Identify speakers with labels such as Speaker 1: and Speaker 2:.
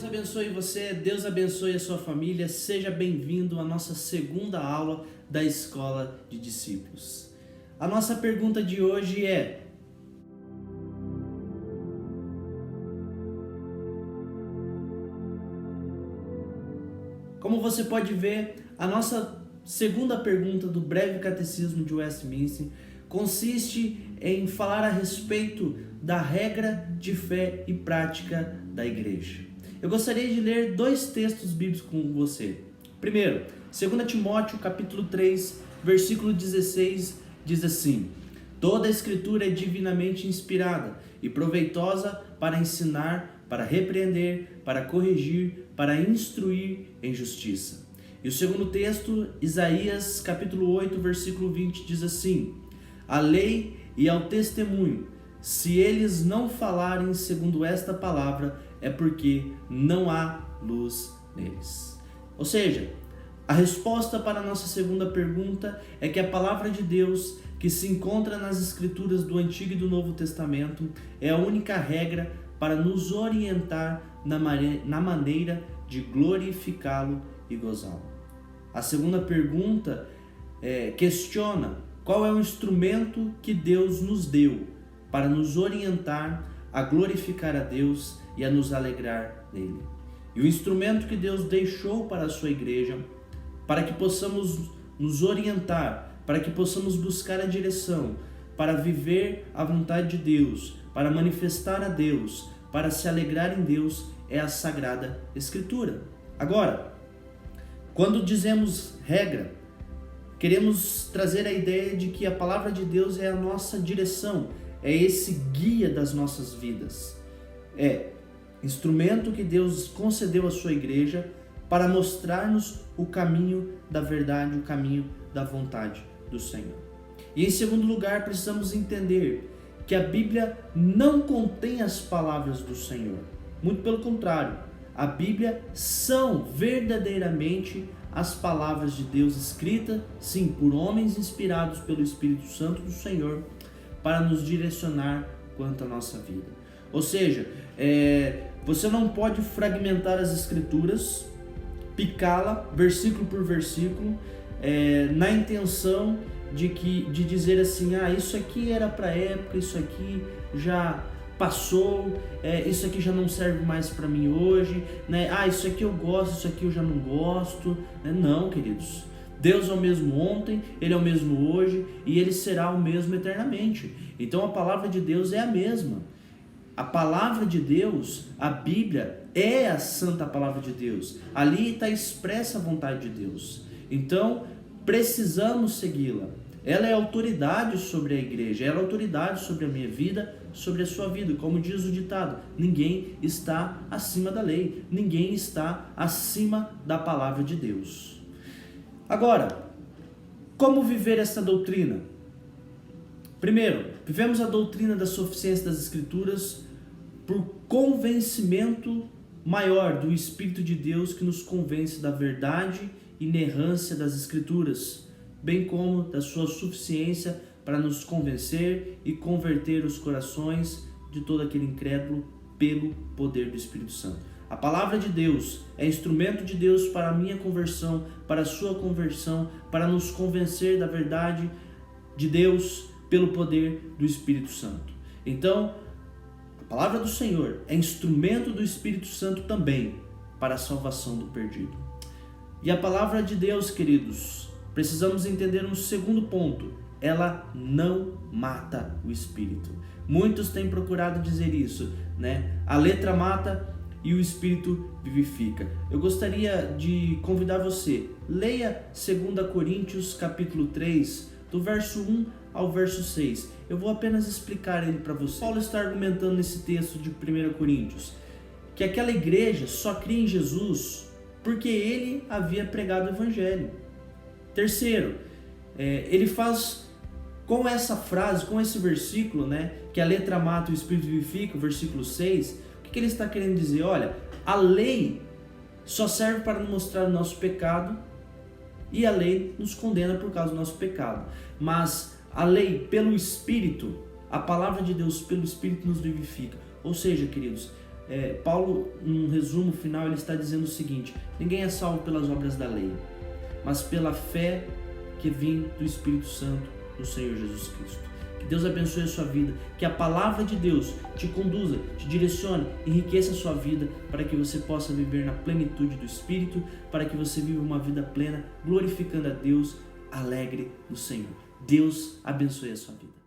Speaker 1: abençoe você, Deus abençoe a sua família, seja bem-vindo à nossa segunda aula da Escola de Discípulos. A nossa pergunta de hoje é: como você pode ver, a nossa segunda pergunta do breve catecismo de Westminster consiste em falar a respeito da regra de fé e prática da igreja. Eu gostaria de ler dois textos bíblicos com você. Primeiro, 2 Timóteo capítulo 3, versículo 16, diz assim: toda a escritura é divinamente inspirada e proveitosa para ensinar, para repreender, para corrigir, para instruir em justiça. E o segundo texto, Isaías capítulo 8, versículo 20, diz assim: a lei e ao testemunho, se eles não falarem segundo esta palavra, é porque não há luz neles. Ou seja, a resposta para a nossa segunda pergunta é que a palavra de Deus, que se encontra nas escrituras do Antigo e do Novo Testamento, é a única regra para nos orientar na maneira de glorificá-lo e gozá-lo. A segunda pergunta questiona qual é o instrumento que Deus nos deu para nos orientar a glorificar a Deus e a nos alegrar nele. E o instrumento que Deus deixou para a sua igreja, para que possamos nos orientar, para que possamos buscar a direção, para viver a vontade de Deus, para manifestar a Deus, para se alegrar em Deus, é a Sagrada Escritura. Agora, quando dizemos regra, queremos trazer a ideia de que a palavra de Deus é a nossa direção, é esse guia das nossas vidas. É instrumento que Deus concedeu à sua igreja para mostrar-nos o caminho da verdade, o caminho da vontade do Senhor. E em segundo lugar, precisamos entender que a Bíblia não contém as palavras do Senhor. Muito pelo contrário, a Bíblia são verdadeiramente as palavras de Deus escritas, sim, por homens inspirados pelo Espírito Santo do Senhor, para nos direcionar quanto à nossa vida. Ou seja, você não pode fragmentar as escrituras, picá-la versículo por versículo, na intenção de dizer assim: isso aqui era para a época, isso aqui já passou, isso aqui já não serve mais para mim hoje, né? Isso aqui eu gosto, isso aqui eu já não gosto. Não, queridos. Deus é o mesmo ontem, Ele é o mesmo hoje e Ele será o mesmo eternamente. Então a palavra de Deus é a mesma. A palavra de Deus, a Bíblia, é a santa palavra de Deus. Ali está expressa a vontade de Deus. Então precisamos segui-la. Ela é autoridade sobre a igreja, ela é autoridade sobre a minha vida, sobre a sua vida. Como diz o ditado, ninguém está acima da lei, ninguém está acima da palavra de Deus. Agora, como viver essa doutrina? Primeiro, vivemos a doutrina da suficiência das Escrituras por convencimento maior do Espírito de Deus, que nos convence da verdade e inerrância das Escrituras, bem como da sua suficiência para nos convencer e converter os corações de todo aquele incrédulo pelo poder do Espírito Santo. A palavra de Deus é instrumento de Deus para a minha conversão, para a sua conversão, para nos convencer da verdade de Deus pelo poder do Espírito Santo. Então, a palavra do Senhor é instrumento do Espírito Santo também para a salvação do perdido. E a palavra de Deus, queridos, precisamos entender um segundo ponto: ela não mata o espírito. Muitos têm procurado dizer isso, né? A letra mata e o Espírito vivifica. Eu gostaria de convidar você, leia 2 Coríntios capítulo 3, do verso 1 ao verso 6. Eu vou apenas explicar ele para você. Paulo está argumentando nesse texto de 1 Coríntios que aquela igreja só cria em Jesus porque ele havia pregado o Evangelho. Terceiro, ele faz com essa frase, com esse versículo, né, que a letra mata e o Espírito vivifica, o versículo 6, o que ele está querendo dizer? Olha, a lei só serve para nos mostrar o nosso pecado e a lei nos condena por causa do nosso pecado. Mas a lei pelo Espírito, a palavra de Deus pelo Espírito nos vivifica. Ou seja, queridos, Paulo, num resumo final, ele está dizendo o seguinte: ninguém é salvo pelas obras da lei, mas pela fé que vem do Espírito Santo do Senhor Jesus Cristo. Que Deus abençoe a sua vida, que a palavra de Deus te conduza, te direcione, enriqueça a sua vida, para que você possa viver na plenitude do Espírito, para que você viva uma vida plena, glorificando a Deus, alegre no Senhor. Deus abençoe a sua vida.